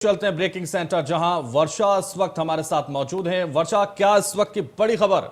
चलते हैं breaking centre, जहां वर्षा इस वक्त हमारे साथ मौजूद हैं। वर्षा, क्या इस वक्त की बड़ी खबर?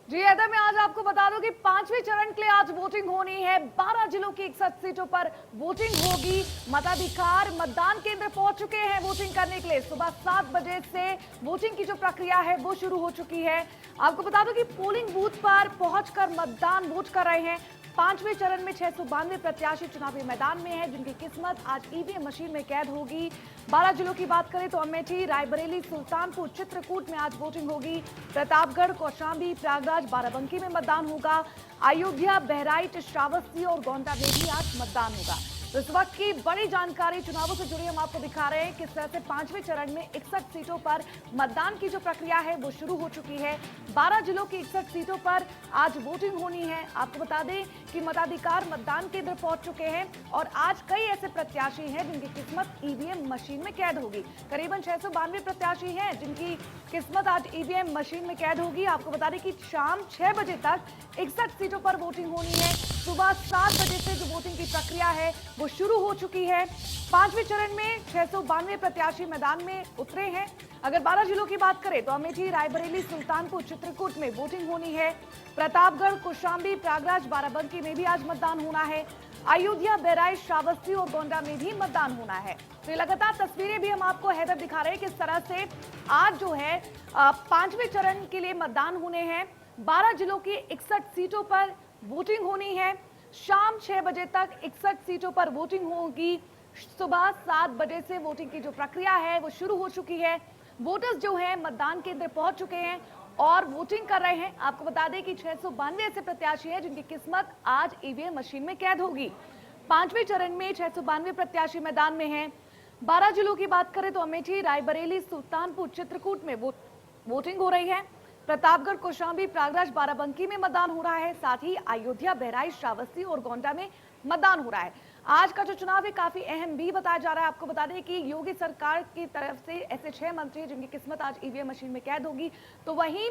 जी हैदर, मैं आज आपको बता दूं कि 5वें चरण के लिए आज वोटिंग होनी है। 12 जिलों की 61 सीटों पर वोटिंग होगी। मताधिकार मतदान केंद्र पहुंच चुके हैं वोटिंग करने के लिए। सुबह 7 बजे से वोटिंग की जो प्रक्रिया है वो शुरू हो चुकी है। आपको बता दूं कि पोलिंग बूथ पर पहुंचकर मतदान वोट कर रहे हैं। 5वें चरण में 692 प्रत्याशी चुनावी मैदान में हैं, जिनकी किस्मत आज ईवीएम मशीन में कैद होगी। 12 जिलों की बात करें तो अमेठी, रायबरेली, सुल्तानपुर, चित्रकूट में आज वोटिंग होगी। प्रतापगढ़, कौशाम्बी, प्रयागराज, बाराबंकी में मतदान होगा। अयोध्या, बहराइच, श्रावस्ती और गोंडा में भी आज मतदान होगा। तो इस वक्त की बड़ी जानकारी चुनावों से जुड़ी हम आपको दिखा रहे हैं। किस तरह से 5वें चरण में 61 सीटों पर मतदान की जो प्रक्रिया है वो शुरू हो चुकी है। 12 जिलों की 61 सीटों पर आज वोटिंग होनी है। आपको बता दें कि मताधिकार मतदान केंद्र पहुंच चुके हैं और आज कई ऐसे प्रत्याशी हैं जिनकी किस्मत ईवीएम मशीन में कैद होगी। करीबन 692 प्रत्याशी हैं जिनकी किस्मत आज ईवीएम मशीन में कैद होगी। आपको बता दें कि शाम 6 बजे तक 61 सीटों पर वोटिंग होनी है। सुबह 7 बजे से जो वोटिंग की प्रक्रिया है वो शुरू हो चुकी है। 5वें चरण में 692 प्रत्याशी मैदान में उतरे हैं। अगर 12 जिलों की बात करें तो अमेठी, रायबरेली, सुल्तानपुर, चित्रकूट में वोटिंग होनी है। प्रतापगढ़, कौशाम्बी, प्रयागराज, बाराबंकी में भी आज मतदान होना है। अयोध्या, बहराइच, श्रावस्ती और गोंडा में भी मतदान होना है। तो लगातार तस्वीरें भी हम आपको हैदर दिखा रहे हैं किस तरह से आज जो है 5वें चरण के लिए मतदान होने हैं। 12 जिलों की 61 सीटों पर वोटिंग होनी है। शाम 6 बजे तक 61 सीटों पर वोटिंग होगी। सुबह 7 बजे से वोटिंग की जो प्रक्रिया है वो शुरू हो चुकी है। वोटर्स जो हैं मतदान केंद्र पहुंच चुके हैं और वोटिंग कर रहे हैं। आपको बता दें कि 692 ऐसे प्रत्याशी हैं जिनकी किस्मत आज ईवीएम मशीन में कैद होगी। 5वें चरण में 692 प्रत्याशी मैदान में हैं। 12 जिलों की बात करें तो अमेठी, रायबरेली, सुल्तानपुर, चित्रकूट में वोटिंग हो रही है। प्रतापगढ़, कौशाम्बी, प्रयागराज, बाराबंकी में मतदान हो रहा है। साथ ही अयोध्या, बहराइच, श्रावस्ती और गोंडा में मतदान हो रहा है। आज का जो चुनाव है काफी अहम भी बताया जा रहा है। आपको बता दें कि योगी सरकार की तरफ से ऐसे 6 मंत्री जिनकी किस्मत आज ईवीएम मशीन में कैद होगी। तो वहीं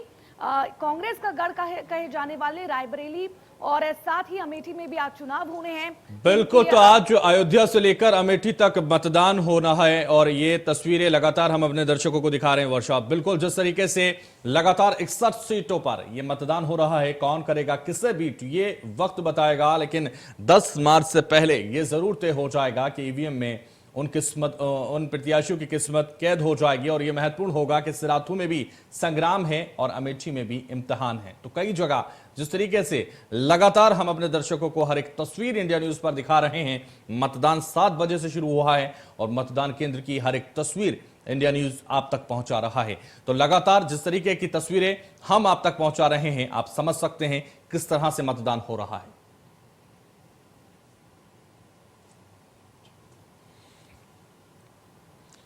कांग्रेस का गढ़ कहे जाने वाले रायबरेली और साथ ही अमेठी में भी आज चुनाव होने हैं। बिल्कुल, तो आज अयोध्या से लेकर अमेठी तक मतदान होना है और ये तस्वीरें लगातार हम अपने दर्शकों को दिखा रहे हैं। वर्षा, बिल्कुल जिस तरीके से लगातार 61 सीटों पर ये मतदान हो रहा है, कौन करेगा किससे बीट ये वक्त बताएगा, लेकिन 10 मार्च से पहले ये जरूर तय हो जाएगा कि ईवीएम में उन प्रत्याशियों की किस्मत कैद हो जाएगी। और यह महत्वपूर्ण होगा कि सिराथू में भी संग्राम है और अमेठी में भी इम्तिहान है। तो कई जगह जिस तरीके से लगातार हम अपने दर्शकों को हर एक तस्वीर इंडिया न्यूज पर दिखा रहे हैं, मतदान 7 बजे से शुरू हुआ है और मतदान केंद्र की हर एक तस्वीर इंडिया न्यूज आप तक पहुंचा रहा है। तो लगातार जिस तरीके की तस्वीरें हम आप तक पहुंचा रहे हैं, आप समझ सकते हैं किस तरह से मतदान हो रहा है।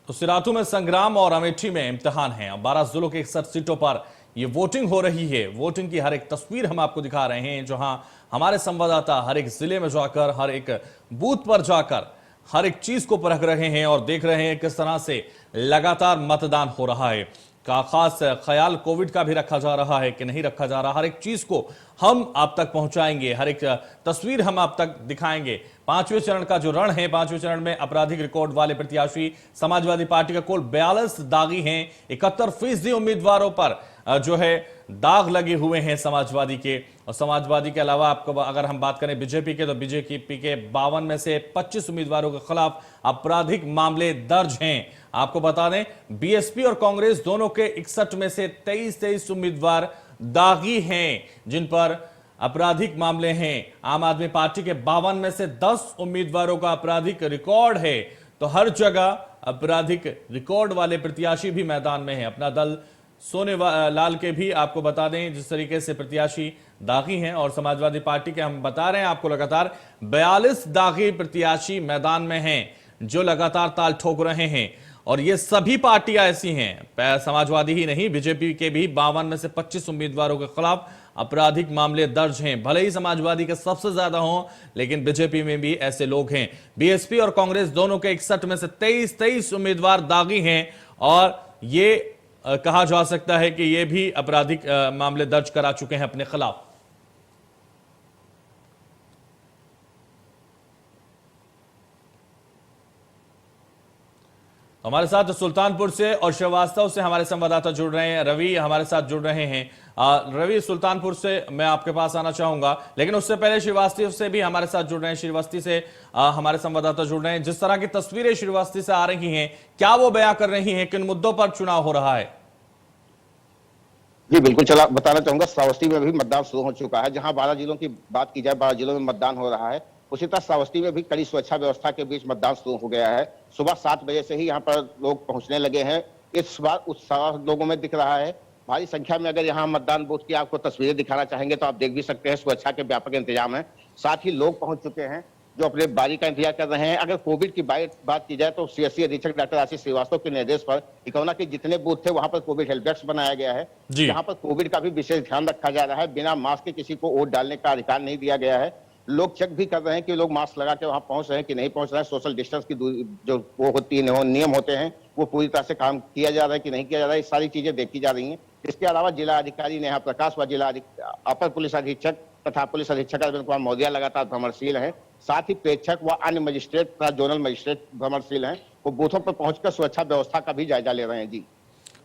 तो सिराथू में संग्राम और अमेठी में इम्तिहान है। 12 जिलों के 61 सीटों पर यह वोटिंग हो रही है। वोटिंग की हर एक तस्वीर हम आपको दिखा रहे हैं, जहां हमारे संवाददाता हर एक जिले में जाकर, हर एक बूथ पर जाकर हर एक चीज को परख रहे हैं और देख रहे हैं किस तरह से लगातार मतदान हो रहा है। का खास ख्याल कोविड का भी रखा जा रहा है कि नहीं रखा जा रहा, हर एक चीज को हम आप तक पहुंचाएंगे, हर एक तस्वीर हम आप तक दिखाएंगे। 5वें चरण का जो रण है, 5वें चरण में आपराधिक रिकॉर्ड वाले प्रत्याशी समाजवादी पार्टी का कुल 42 दागी हैं। 71% उम्मीदवारों पर जो है दाग लगे हुए हैं समाजवादी के। और समाजवादी के अलावा आपको अगर हम बात करें बीजेपी के, तो बीजेपी के 52 में से 25 उम्मीदवारों के खिलाफ आपराधिक मामले दर्ज हैं। आपको बता दें बीएसपी और कांग्रेस दोनों के 61 में से 23 उम्मीदवार दागी हैं जिन पर आपराधिक मामले हैं। आम आदमी पार्टी के 52 में से 10 उम्मीदवारों का आपराधिक रिकॉर्ड है। तो हर जगह आपराधिक रिकॉर्ड वाले प्रत्याशी भी मैदान में हैं। अपना दल सोने लाल के भी आपको बता दें जिस तरीके से प्रत्याशी दागी हैं। और समाजवादी पार्टी के हम बता रहे हैं आपको लगातार 42 दागी प्रत्याशी मैदान में हैं जो लगातार ताल ठोक रहे हैं। और ये सभी पार्टियां ऐसी हैं, समाजवादी ही नहीं, बीजेपी के भी 52 में से 25 उम्मीदवारों के खिलाफ आपराधिक मामले दर्ज हैं। भले ही समाजवादी के सबसे ज्यादा हों, लेकिन बीजेपी में भी ऐसे लोग हैं। बीएसपी और कांग्रेस दोनों के 61 में से 23 उम्मीदवार दागी हैं और ये कहा जा सकता है कि ये भी आपराधिक मामले दर्ज करा चुके हैं अपने खिलाफ। हमारे साथ सुल्तानपुर से और श्रीवास्तव से हमारे संवाददाता जुड़ रहे हैं, रवि हमारे साथ जुड़ रहे हैं। रवि, सुल्तानपुर से मैं आपके पास आना चाहूंगा, लेकिन उससे पहले श्रीवास्तव से भी हमारे साथ जुड़ रहे हैं, श्रीवास्तव से हमारे संवाददाता जुड़ रहे हैं। जिस तरह की तस्वीरें श्रीवास्तव से आ रही हैं, क्या वो बयां कर रही हैं, किन मुद्दों पर चुनाव हो रहा है? जी बिल्कुल, चला बताना चाहूंगा। श्रावस्ती में भी मतदान शुरू हो चुका है। जहां 12 जिलों की बात की जाए, 12 जिलों में मतदान हो रहा है, उसी तरह श्रावस्ती में भी कड़ी सुरक्षा व्यवस्था के बीच मतदान शुरू हो गया है। सुबह 7 बजे से ही यहाँ पर लोग पहुंचने लगे हैं। इस बार उत्साह लोगों में दिख रहा है भारी संख्या में। अगर यहाँ मतदान बूथ की आपको तस्वीरें दिखाना चाहेंगे तो आप देख भी सकते हैं, सुरक्षा के व्यापक इंतजाम है। साथ ही लोग पहुंच चुके हैं जो अपने बारी का इंतजार कर रहे हैं। अगर कोविड की बात की जाए तो सीएससी अधीक्षक डॉक्टर आशीष श्रीवास्तव के निर्देश पर इकौना के जितने बूथ थे वहां पर कोविड हेल्प डेस्क बनाया गया है, जहां पर कोविड का भी विशेष ध्यान रखा जा रहा है। बिना मास्क के किसी को वोट डालने का अधिकार नहीं दिया गया है। लोग चेक भी कर रहे हैं कि लोग मास्क लगा के वहां पहुंच रहे हैं कि नहीं पहुंच रहे हैं। सोशल डिस्टेंस की दूरी जो वो होती है, नियम होते हैं, वो पूरी तरह से काम किया जा रहा है कि नहीं किया जा रहा है, ये सारी चीजें देखी जा रही हैं। इसके अलावा जिला अधिकारी नेहा प्रकाश व जिला अपर पुलिस अधीक्षक तथा पुलिस अधीक्षक अरविंद कुमार मौर्य लगातार भ्रमणशील है। साथ ही प्रेक्षक व अन्य मजिस्ट्रेट तथा जोनल मजिस्ट्रेट भ्रमणशील हैं, वो बूथों पर पहुंचकर सुरक्षा व्यवस्था का भी जायजा ले रहे हैं। जी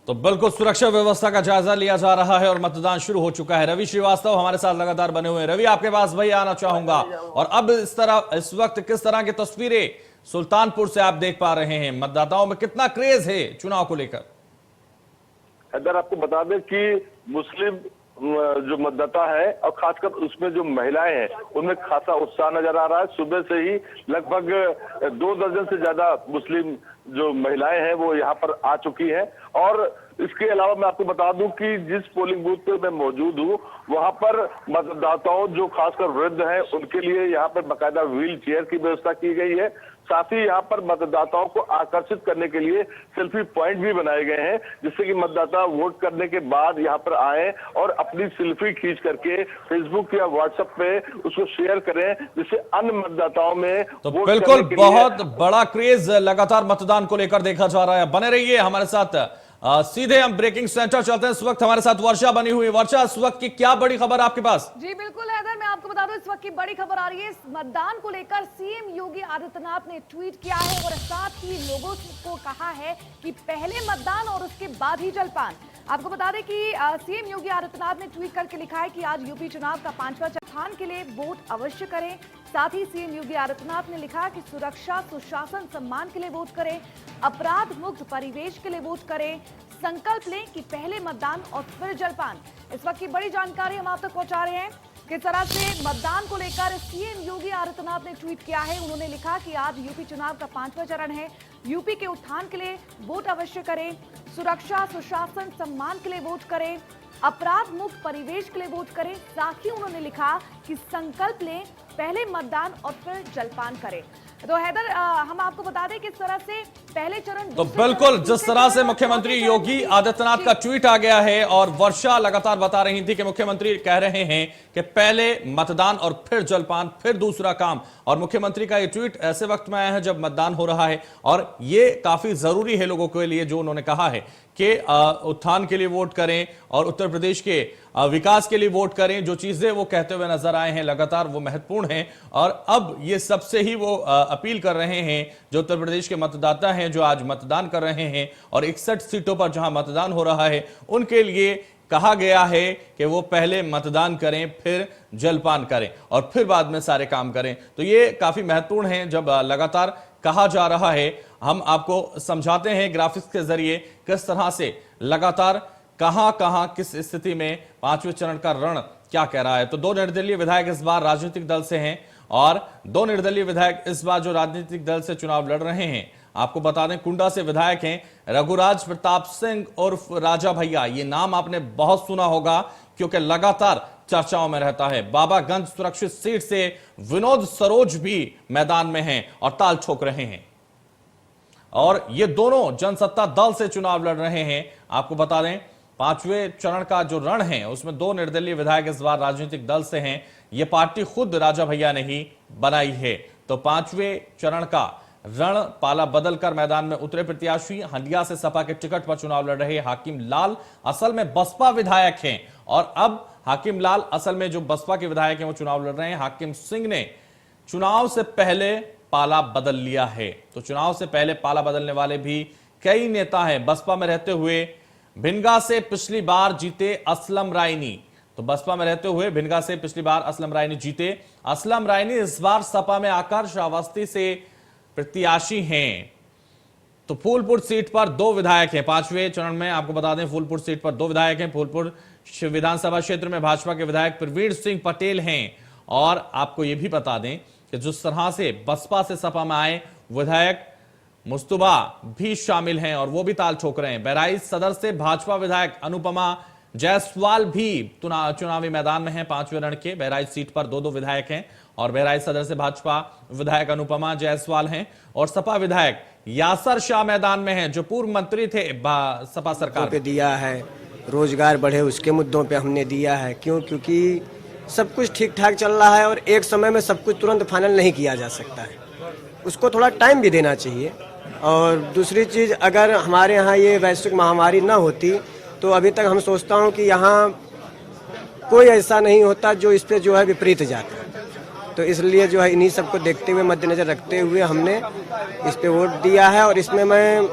तो बिल्कुल सुरक्षा व्यवस्था का जायजा लिया जा रहा है और मतदान शुरू हो चुका है। रवि श्रीवास्तव हमारे साथ लगातार बने हुए हैं। रवि, आपके पास भाई आना चाहूंगा, और अब इस वक्त किस तरह की तस्वीरें सुल्तानपुर से आप देख पा रहे हैं? मतदाताओं में कितना क्रेज है चुनाव को लेकर? हैदर, आपको बता दें कि मुस्लिम जो मतदाता है और खासकर उसमें जो महिलाएं हैं उनमें खासा उत्साह नजर आ रहा है। सुबह से ही लगभग 2 दर्जन से ज्यादा मुस्लिम जो महिलाएं हैं वो यहाँ पर आ चुकी हैं। और इसके अलावा मैं आपको बता दूं कि जिस पोलिंग बूथ पे मैं मौजूद हूँ वहां पर मतदाताओं जो खासकर वृद्ध हैं उनके लिए यहाँ पर बाकायदा व्हील चेयर की व्यवस्था की गई है। साथ ही यहाँ पर मतदाताओं को आकर्षित करने के लिए सेल्फी पॉइंट भी बनाए गए हैं, जिससे कि मतदाता वोट करने के बाद यहाँ पर आए और अपनी सेल्फी खींच करके फेसबुक या व्हाट्सएप पे उसको शेयर करें, जिससे अन्य मतदाताओं में तो बिल्कुल बहुत बड़ा क्रेज लगातार मतदान को लेकर देखा जा रहा है। बने रहिए हमारे साथ। सीधे हम ब्रेकिंग सेंटर चलते हैं। इस वक्त हमारे साथ वर्षा बनी हुई। वर्षा, इस वक्त की क्या बड़ी खबर आपके पास? जी बिल्कुल हैदर, मैं आपको बता दूं इस वक्त की बड़ी खबर आ रही है। इस मतदान को लेकर सीएम योगी आदित्यनाथ ने ट्वीट किया है और साथ ही लोगों को कहा है कि पहले मतदान और उसके बाद ही जलपान। आपको बता दें कि सीएम योगी आदित्यनाथ ने ट्वीट करके लिखा है कि आज यूपी चुनाव का 5वां चरण के लिए वोट अवश्य करें। साथ ही सीएम योगी आदित्यनाथ ने लिखा कि सुरक्षा, सुशासन, सम्मान के लिए वोट करें, अपराध मुक्त परिवेश के लिए वोट करें, संकल्प लें कि पहले मतदान और फिर जलपान। इस वक्त की बड़ी जानकारी हम आप तक पहुंचा रहे हैं। किस तरह से मतदान को लेकर सीएम योगी आदित्यनाथ ने ट्वीट किया है। उन्होंने लिखा कि आज यूपी चुनाव का 5वां चरण है, यूपी के उत्थान के लिए वोट अवश्य करें, सुरक्षा, सुशासन, सम्मान के लिए वोट करें, अपराध मुक्त परिवेश के लिए वोट करें। साथ ही उन्होंने लिखा कि संकल्प लें, पहले मतदान और फिर जलपान करें। तो हैदर, हम आपको बता दें किस तरह से पहले चरण, तो बिल्कुल जिस तरह से मुख्यमंत्री योगी आदित्यनाथ का ट्वीट आ गया है, और वर्षा लगातार बता रही थी कि मुख्यमंत्री कह रहे हैं कि पहले मतदान और फिर जलपान, फिर दूसरा काम। और मुख्यमंत्री का ये ट्वीट ऐसे वक्त में आया है जब मतदान हो रहा है, और ये काफी जरूरी है लोगों के लिए, जो उन्होंने कहा है कि उत्थान के लिए वोट करें और उत्तर प्रदेश के विकास के लिए वोट करें। जो चीजें वो कहते हुए नजर आए हैं लगातार, वो महत्वपूर्ण हैं। और अब ये सबसे ही वो अपील कर रहे हैं जो उत्तर प्रदेश के मतदाता हैं, जो आज मतदान कर रहे हैं, और 61 सीटों पर जहां मतदान हो रहा है उनके लिए कहा गया है कि वो पहले मतदान करें, फिर जलपान करें और फिर बाद में सारे काम करें। तो ये काफी महत्वपूर्ण है जब लगातार कहा जा रहा है। हम आपको समझाते हैं ग्राफिक्स के जरिए किस तरह से लगातार कहां किस स्थिति में 5वें चरण का रण क्या कह रहा है। तो 2 निर्दलीय विधायक इस बार राजनीतिक दल से हैं, और 2 निर्दलीय विधायक इस बार जो राजनीतिक दल से चुनाव लड़ रहे हैं, आपको बता दें कुंडा से विधायक हैं रघुराज प्रताप सिंह उर्फ राजा भैया। ये नाम आपने बहुत सुना होगा क्योंकि लगातार चर्चाओं में रहता है। बाबागंज सुरक्षित सीट से विनोद सरोज भी मैदान में हैं और ताल ठोक रहे हैं, और ये दोनों जनसत्ता दल से चुनाव लड़ रहे हैं। आपको बता दें 5वें चरण का जो रण है उसमें 2 निर्दलीय विधायक इस बार राजनीतिक दल से हैं। ये पार्टी खुद राजा भैया ने ही बनाई है। तो 5वें चरण का रण पाला बदलकर मैदान में उतरे प्रत्याशी हंडिया से सपा के टिकट पर चुनाव लड़ रहे हाकिम लाल असल में बसपा विधायक हैं, और अब हाकिम लाल असल में जो बसपा के विधायक हैं वो चुनाव लड़ रहे हैं। हाकिम सिंह ने चुनाव से पहले पाला बदल लिया है। तो चुनाव से पहले पाला बदलने वाले भी कई नेता हैं। बसपा में रहते हुए भिनगा से पिछली बार जीते असलम रायनी, तो बसपा में रहते हुए भिनगा से पिछली बार असलम रायनी जीते। असलम रायनी इस बार सपा में आकर श्रावस्ती से प्रत्याशी हैं। तो फूलपुर सीट पर 2 विधायक हैं। 5वें चरण में आपको बता दें, फूलपुर सीट पर 2 विधायक हैं। फूलपुर विधानसभा क्षेत्र में भाजपा के विधायक प्रवीण सिंह पटेल हैं। और आपको यह भी बता दें कि जिस तरह से बसपा से सपा में आए विधायक मुस्तबा भी शामिल हैं और वो भी ताल ठोक रहे हैं। बहराइच सदर से भाजपा विधायक अनुपमा जायसवाल भी चुनावी मैदान में हैं। 5वें रण के बहराइच सीट पर 2 विधायक हैं और बहराइच सदर से भाजपा विधायक अनुपमा जायसवाल हैं और सपा विधायक यासर शाह मैदान में हैं, जो पूर्व मंत्री थे सपा सरकार पे दिया है। रोजगार बढ़े उसके मुद्दों पे हमने दिया है। क्योंकि सब कुछ ठीक ठाक चल रहा है और एक समय में सब कुछ तुरंत फाइनल नहीं किया जा सकता है, उसको थोड़ा टाइम भी देना चाहिए। और दूसरी चीज़, अगर हमारे यहाँ ये वैश्विक महामारी ना होती तो अभी तक हम सोचता हूँ कि यहाँ कोई ऐसा नहीं होता जो इस पे जो है विपरीत जाता। तो इसलिए जो है इन्हीं सबको देखते हुए, मद्देनजर रखते हुए हमने इस पे वोट दिया है। और इसमें मैं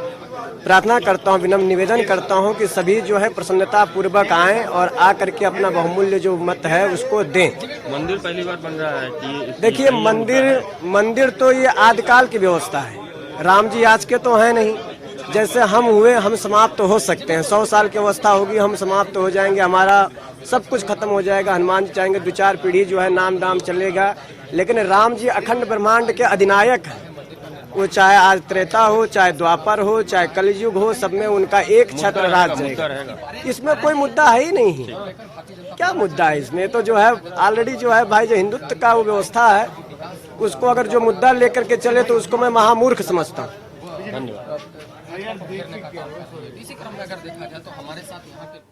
प्रार्थना करता हूँ, विनम्र निवेदन करता हूँ कि सभी जो है प्रसन्नता पूर्वक आएँ और आ करके अपना बहुमूल्य जो मत है उसको दें। मंदिर पहली बार बन रहा है कि देखिए, मंदिर तो ये आदिकाल की व्यवस्था है। राम जी आज के तो हैं नहीं। जैसे हम हुए, हम समाप्त तो हो सकते हैं। 100 साल की अवस्था होगी, हम समाप्त तो हो जाएंगे, हमारा सब कुछ खत्म हो जाएगा। हनुमान जी चाहेंगे 2-4 पीढ़ी जो है नाम दाम चलेगा, लेकिन राम जी अखंड ब्रह्मांड के अधिनायक हैं। वो चाहे आज त्रेता हो, चाहे द्वापर हो, चाहे कलयुग हो, सब में उनका एक छत्र राज जाएगा। इसमें कोई मुद्दा है ही नहीं। क्या मुद्दा है इसमें? तो जो है ऑलरेडी जो है भाई, जो हिंदुत्व का वो व्यवस्था है, उसको अगर जो मुद्दा लेकर के चले तो उसको मैं महामूर्ख समझता हूँ। धन्यवाद। इसी क्रम में अगर देखा जाए तो हमारे साथ यहाँ पे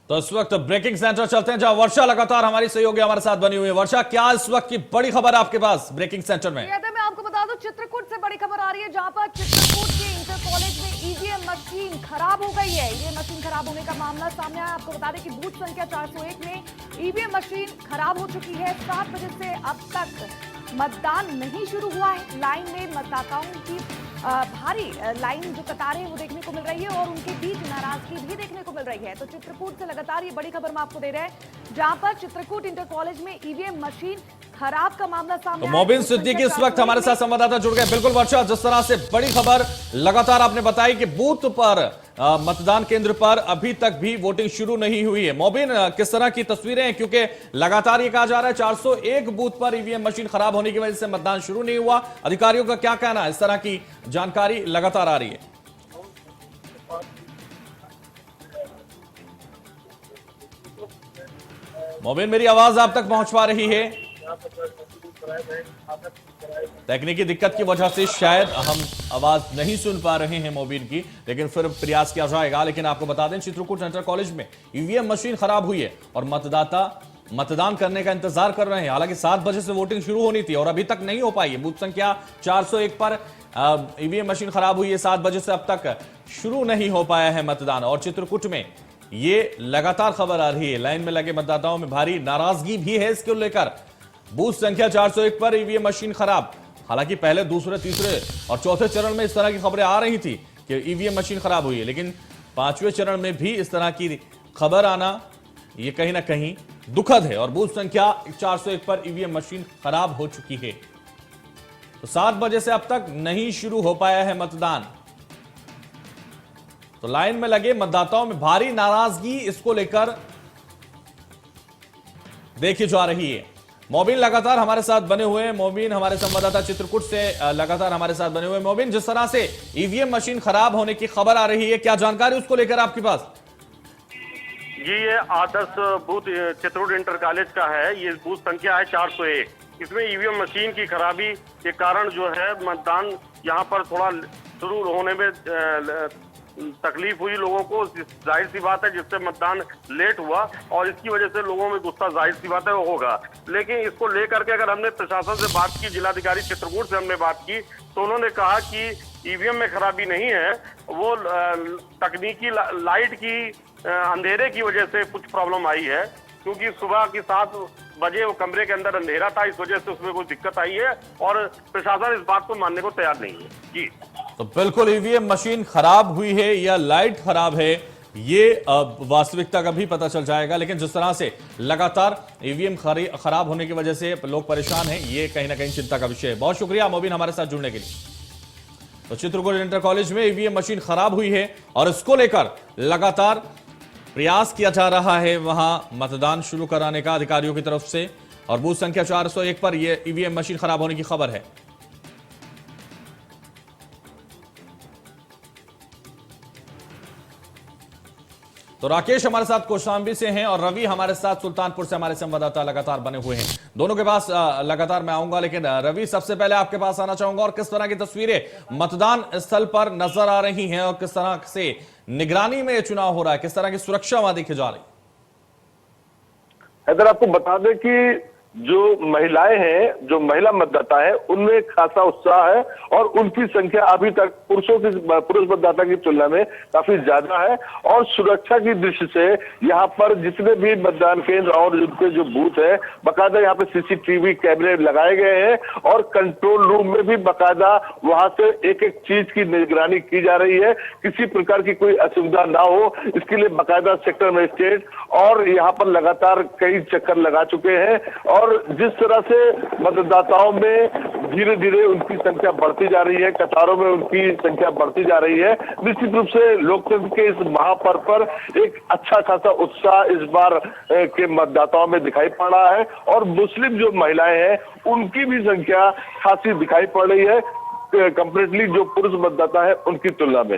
तो इस वक्त ब्रेकिंग सेंटर चलते हैं, जहां वर्षा लगातार हमारी सहयोगी हमारे साथ बनी हुई है। वर्षा, क्या इस वक्त की बड़ी खबर आपके पास ब्रेकिंग सेंटर में? मैं आपको बता दूं, चित्रकूट से बड़ी खबर आ रही है, जहां पर चित्रकूट के इंटर कॉलेज में ईवीएम मशीन खराब हो गई है। ईवीएम मशीन खराब होने का मामला सामने आया। आपको बता दें कि बूथ संख्या 401 में ईवीएम मशीन खराब हो चुकी है। 7 बजे से अब तक मतदान नहीं शुरू हुआ है। लाइन में मतदाताओं की भारी लाइन जो कतारें हैं वो देखने को मिल रही है और उनके बीच नाराजगी भी देखने को मिल रही है। तो चित्रकूट से लगातार ये बड़ी खबर हम आपको दे रहे हैं, जहां पर चित्रकूट इंटर कॉलेज में ईवीएम मशीन खराब का मामला सामने तो मोबिन सिद्दीकी इस वक्त हमारे साथ संवाददाता जुड़ गए। बिल्कुल वर्षा, जिस तरह से बड़ी खबर लगातार आपने बताई कि बूथ पर मतदान केंद्र पर अभी तक भी वोटिंग शुरू नहीं हुई है। मोबिन, किस तरह की तस्वीरें हैं? क्योंकि लगातार ये कहा जा रहा है 401 बूथ पर ईवीएम मशीन खराब होने की वजह से मतदान शुरू नहीं हुआ। अधिकारियों का क्या कहना है? इस तरह की जानकारी लगातार आ रही है। मोबिन, मेरी आवाज आप तक पहुंच पा रही है? तकनीकी दिक्कत की वजह से शायद हम आवाज नहीं सुन पा रहे हैं मोबिन की, लेकिन फिर प्रयास किया जाएगा। लेकिन आपको बता दें, चित्रकूट इंटर कॉलेज में ईवीएम मशीन खराब हुई है और मतदाता मतदान करने का इंतजार कर रहे हैं। हालांकि 7 बजे से वोटिंग शुरू होनी थी और अभी तक नहीं हो पाई है। बूथ संख्या 401 पर ईवीएम मशीन खराब हुई है। 7 बजे से अब तक शुरू नहीं हो पाया है मतदान और चित्रकूट में ये लगातार खबर आ रही है। लाइन में लगे मतदाताओं में भारी नाराजगी भी है इसको लेकर। बूथ संख्या 401 पर ईवीएम मशीन खराब। हालांकि पहले, दूसरे, तीसरे और चौथे चरण में इस तरह की खबरें आ रही थी कि ईवीएम मशीन खराब हुई है, लेकिन 5वें चरण में भी इस तरह की खबर आना ये कहीं ना कहीं दुखद है। और बूथ संख्या 401 पर ईवीएम मशीन खराब हो चुकी है। तो 7 बजे से अब तक नहीं शुरू हो पाया है मतदान। तो लाइन में लगे मतदाताओं में भारी नाराजगी इसको लेकर देखी जा रही है। मोबिन लगातार हमारे साथ बने हुए हैं। मोबिन, हमारे संवाददाता चित्रकूट से लगातार हमारे साथ बने हुए हैं। मोबिन, जिस तरह से ईवीएम मशीन खराब होने की खबर आ रही है, क्या जानकारी उसको लेकर आपके पास? जी, ये आदर्श बूथ चित्रकूट इंटर कॉलेज का है। ये बूथ संख्या है 401। इसमें ईवीएम मशीन की खराबी के कारण जो है मतदान यहाँ पर थोड़ा शुरू होने में तकलीफ हुई लोगों को। जाहिर सी बात है, जिससे मतदान लेट हुआ और इसकी वजह से लोगों में गुस्सा जाहिर सी बात है वो होगा। लेकिन इसको लेकर के अगर हमने प्रशासन से बात की, जिलाधिकारी चित्रकूट से हमने बात की, तो उन्होंने कहा कि ईवीएम में खराबी नहीं है, वो तकनीकी लाइट की अंधेरे की वजह से कुछ प्रॉब्लम आई है। क्योंकि सुबह की 7 बजे वो कमरे के अंदर अंधेरा था, इस वजह से उसमें कोई दिक्कत आई है और प्रशासन इस बात को मानने को तैयार नहीं है। जी तो बिल्कुल ईवीएम मशीन खराब हुई है या लाइट खराब है, ये वास्तविकता का भी पता चल जाएगा। लेकिन जिस तरह से लगातार ईवीएम खराब होने की वजह से लोग परेशान हैं, ये कहीं ना कहीं चिंता का विषय है। बहुत शुक्रिया मोबिन हमारे साथ जुड़ने के लिए। तो चित्रकूट इंटर कॉलेज में ईवीएम मशीन खराब हुई है और इसको लेकर लगातार प्रयास किया जा रहा है वहां मतदान शुरू कराने का अधिकारियों की तरफ से, और बूथ संख्या 401 पर यह ईवीएम मशीन खराब होने की खबर है। तो राकेश हमारे साथ कौशांबी से हैं और रवि हमारे साथ सुल्तानपुर से हमारे संवाददाता लगातार बने हुए हैं। दोनों के पास लगातार मैं आऊंगा, लेकिन रवि सबसे पहले आपके पास आना चाहूंगा और किस तरह की तस्वीरें मतदान स्थल पर नजर आ रही हैं और किस तरह से निगरानी में यह चुनाव हो रहा है, किस तरह की सुरक्षा वहां देखी जा रही है। हैदर, आपको बता दें कि जो महिलाएं हैं, जो महिला मतदाता है, उनमें खासा उत्साह है और उनकी संख्या अभी तक पुरुष मतदाता की तुलना में काफी ज्यादा है। और सुरक्षा की दृष्टि से यहाँ पर जितने भी मतदान केंद्र और उनके जो बूथ है, बाकायदा यहाँ पे सीसीटीवी कैमरे लगाए गए हैं और कंट्रोल रूम में भी बाकायदा वहां से एक एक चीज की निगरानी की जा रही है, किसी प्रकार की कोई असुविधा ना हो, इसके लिए बाकायदा सेक्टर मजिस्ट्रेट और यहाँ पर लगातार कई चक्कर लगा चुके हैं। और जिस तरह से मतदाताओं में धीरे धीरे उनकी संख्या बढ़ती जा रही है, कतारों में उनकी संख्या बढ़ती जा रही है, निश्चित रूप से लोकतंत्र के इस महापर्व पर एक अच्छा खासा उत्साह इस बार के मतदाताओं में दिखाई पड़ रहा है। और मुस्लिम जो महिलाएं हैं उनकी भी संख्या खासी दिखाई पड़ रही है कंपैरेटिवली जो पुरुष मतदाता है उनकी तुलना में।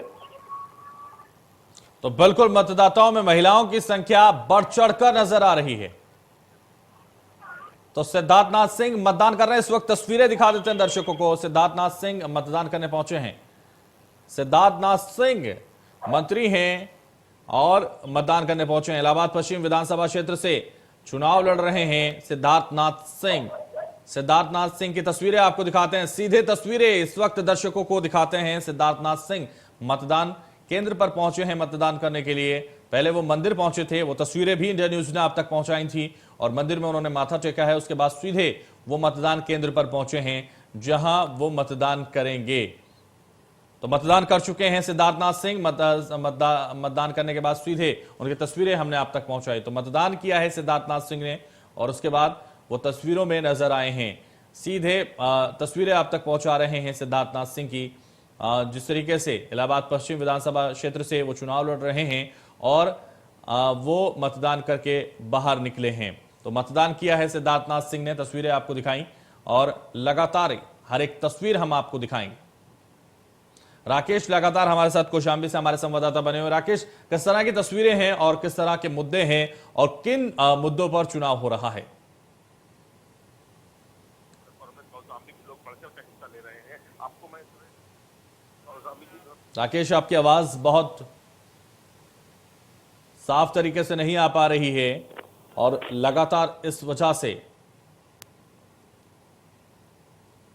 तो बिल्कुल मतदाताओं में महिलाओं की संख्या बढ़ चढ़कर नजर आ रही है। तो सिद्धार्थनाथ सिंह मतदान कर रहे हैं, इस वक्त तस्वीरें दिखा देते हैं दर्शकों को। सिद्धार्थनाथ सिंह मतदान करने पहुंचे हैं। सिद्धार्थनाथ सिंह मंत्री हैं और मतदान करने पहुंचे हैं। इलाहाबाद पश्चिम विधानसभा क्षेत्र से चुनाव लड़ रहे हैं सिद्धार्थनाथ सिंह। सिद्धार्थनाथ सिंह की तस्वीरें आपको दिखाते हैं, सीधे तस्वीरें इस वक्त दर्शकों को दिखाते हैं। सिद्धार्थनाथ सिंह मतदान केंद्र पर पहुंचे हैं मतदान करने के लिए। पहले वो मंदिर पहुंचे थे, वो तस्वीरें भी इंडिया न्यूज ने आप तक पहुंचाई थी और मंदिर में उन्होंने माथा टेका है। उसके बाद सीधे वो मतदान केंद्र पर पहुंचे हैं जहां वो मतदान करेंगे। तो मतदान कर चुके हैं सिद्धार्थनाथ सिंह। मतदान करने के बाद सीधे उनकी तस्वीरें हमने आप तक पहुंचाई। तो मतदान किया है सिद्धार्थनाथ सिंह ने और उसके बाद वो तस्वीरों में नजर आए हैं। सीधे तस्वीरें आप तक पहुंचा रहे हैं सिद्धार्थनाथ सिंह की। जिस तरीके से इलाहाबाद पश्चिम विधानसभा क्षेत्र से वो चुनाव लड़ रहे हैं और वो मतदान करके बाहर निकले हैं। तो मतदान किया है सिद्धार्थनाथ सिंह ने, तस्वीरें आपको दिखाई और लगातार हर एक तस्वीर हम आपको दिखाएंगे। राकेश लगातार हमारे साथ कौशांबी से हमारे संवाददाता बने हुए। राकेश, किस तरह की तस्वीरें हैं और किस तरह के मुद्दे हैं और किन मुद्दों पर चुनाव हो रहा है? राकेश, आपकी आवाज बहुत साफ तरीके से नहीं आ पा रही है और लगातार इस वजह से,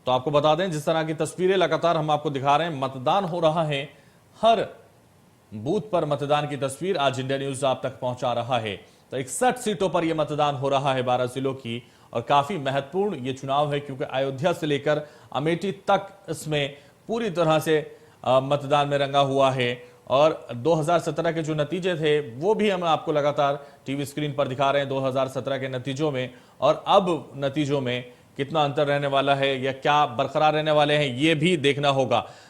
तो आपको बता दें जिस तरह की तस्वीरें लगातार हम आपको दिखा रहे हैं, मतदान हो रहा है। हर बूथ पर मतदान की तस्वीर आज इंडिया न्यूज आप तक पहुंचा रहा है। तो 61 सीटों पर यह मतदान हो रहा है 12 जिलों की और काफी महत्वपूर्ण ये चुनाव है क्योंकि अयोध्या से लेकर अमेठी तक इसमें पूरी तरह से मतदान में रंगा हुआ है। और 2017 के जो नतीजे थे वो भी हम आपको लगातार टीवी स्क्रीन पर दिखा रहे हैं 2017 के नतीजों में, और अब नतीजों में कितना अंतर रहने वाला है या क्या बरकरार रहने वाले हैं ये भी देखना होगा।